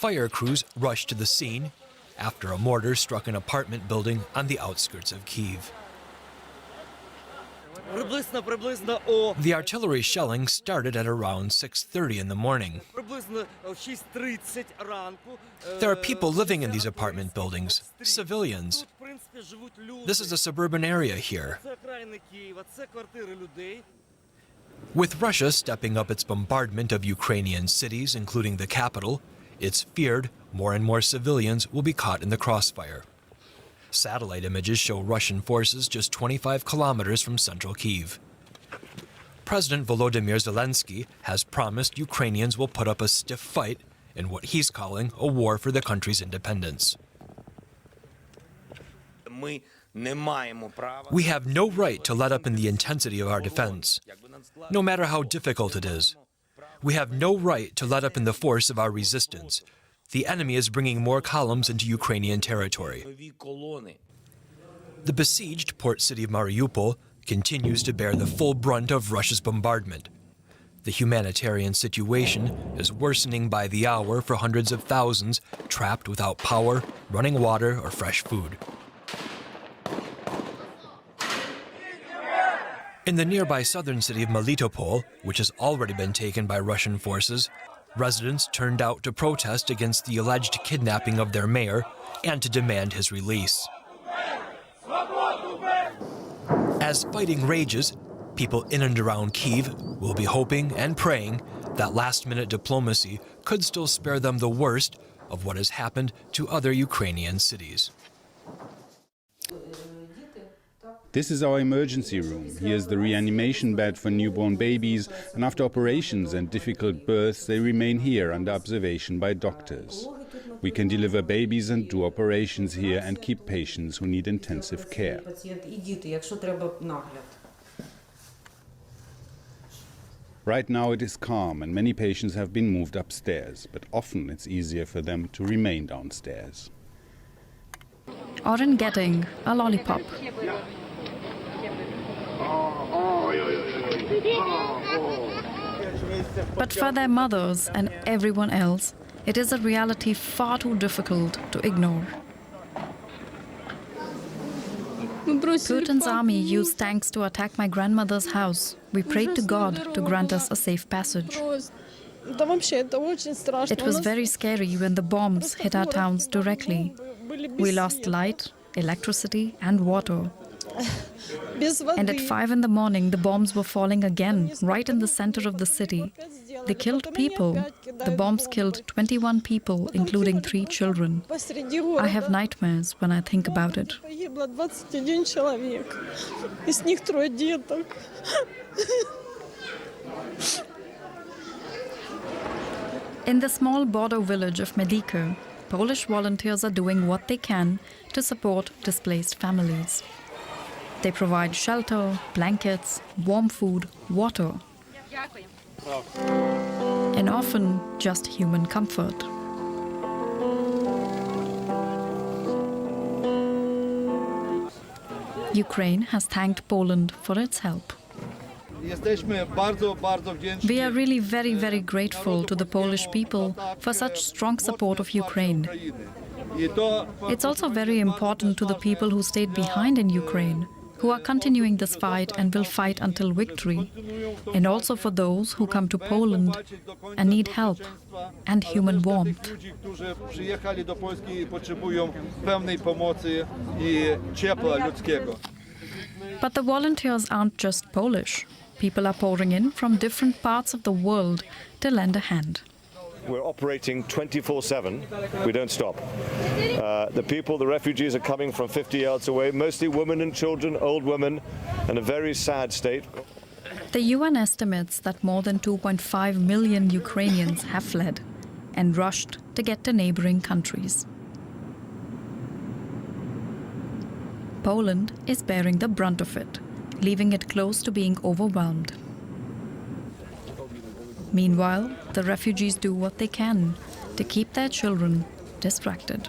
Fire crews rushed to the scene after a mortar struck an apartment building on the outskirts of Kyiv. The artillery shelling started at around 6:30 in the morning. There are people living in these apartment buildings, civilians. This is a suburban area here. With Russia stepping up its bombardment of Ukrainian cities, including the capital, it's feared more and more civilians will be caught in the crossfire. Satellite images show Russian forces just 25 kilometers from central Kyiv. President Volodymyr Zelensky has promised Ukrainians will put up a stiff fight in what he's calling a war for the country's independence. We have no right to let up in the intensity of our defense, no matter how difficult it is. We have no right to let up in the force of our resistance. The enemy is bringing more columns into Ukrainian territory. The besieged port city of Mariupol continues to bear the full brunt of Russia's bombardment. The humanitarian situation is worsening by the hour for hundreds of thousands trapped without power, running water, or fresh food. In the nearby southern city of Melitopol, which has already been taken by Russian forces, residents turned out to protest against the alleged kidnapping of their mayor and to demand his release. As fighting rages, people in and around Kyiv will be hoping and praying that last-minute diplomacy could still spare them the worst of what has happened to other Ukrainian cities. This is our emergency room. Here's the reanimation bed for newborn babies, and after operations and difficult births, they remain here under observation by doctors. We can deliver babies and do operations here and keep patients who need intensive care. Right now it is calm and many patients have been moved upstairs, but often it's easier for them to remain downstairs. Oren getting a lollipop. But for their mothers and everyone else, it is a reality far too difficult to ignore. Putin's army used tanks to attack my grandmother's house. We prayed to God to grant us a safe passage. It was very scary when the bombs hit our towns directly. We lost light, electricity, and water. And at 5 in the morning, the bombs were falling again, right in the center of the city. They killed people. The bombs killed 21 people, including 3 children. I have nightmares when I think about it. In the small border village of Medyka, Polish volunteers are doing what they can to support displaced families. They provide shelter, blankets, warm food, water, and often just human comfort. Ukraine has thanked Poland for its help. We are really very, very grateful to the Polish people for such strong support of Ukraine. It's also very important to the people who stayed behind in Ukraine, who are continuing this fight and will fight until victory, and also for those who come to Poland and need help and human warmth. But the volunteers aren't just Polish. People are pouring in from different parts of the world to lend a hand. We're operating 24/7. We don't stop. The people, the refugees, are coming from 50 yards away, mostly women and children, old women, in a very sad state. The UN estimates that more than 2.5 million Ukrainians have fled and rushed to get to neighboring countries. Poland is bearing the brunt of it, leaving it close to being overwhelmed. Meanwhile, the refugees do what they can to keep their children distracted.